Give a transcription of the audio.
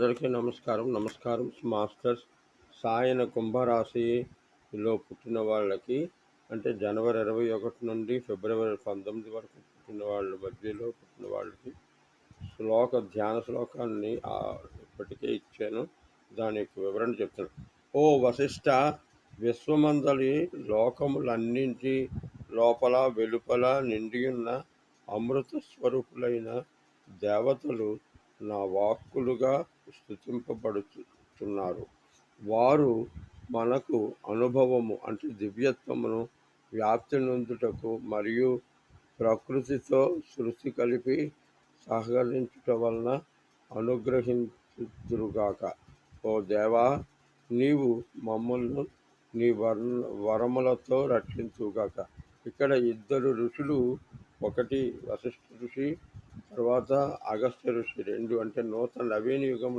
అందరికీ నమస్కారం. నమస్కారం మాస్టర్స్. సాయన కుంభరాశిలో పుట్టిన వాళ్ళకి అంటే జనవరి 21 నుండి ఫిబ్రవరి 19 వరకు పుట్టిన వాళ్ళ మధ్యలో పుట్టిన వాళ్ళకి ధ్యాన శ్లోకాన్ని ఇప్పటికే ఇచ్చాను. దాని యొక్క వివరణ చెప్తాను. ఓ వశిష్ఠ, విశ్వమందలి లోకములన్నింటి లోపల వెలుపల నిండియున్న అమృత స్వరూపులైన దేవతలు నా వాక్కులుగా స్తుతింపబడుతున్నారు. వారు మనకు అనుభవము అంటే దివ్యత్వమును వ్యాప్తి నొందుటకు మరియు ప్రకృతితో సృష్టి కలిపి సహకరించుట వలన అనుగ్రహించుదురుగాక. ఓ దేవా, నీవు మమ్మల్ని నీ వరములతో రక్షించుగాక. ఇక్కడ ఇద్దరు ఋషులు, ఒకటి వశిష్ఠ ఋషి, తర్వాత అగస్త్య ఋషి, రెండు అంటే నవీన యుగంలో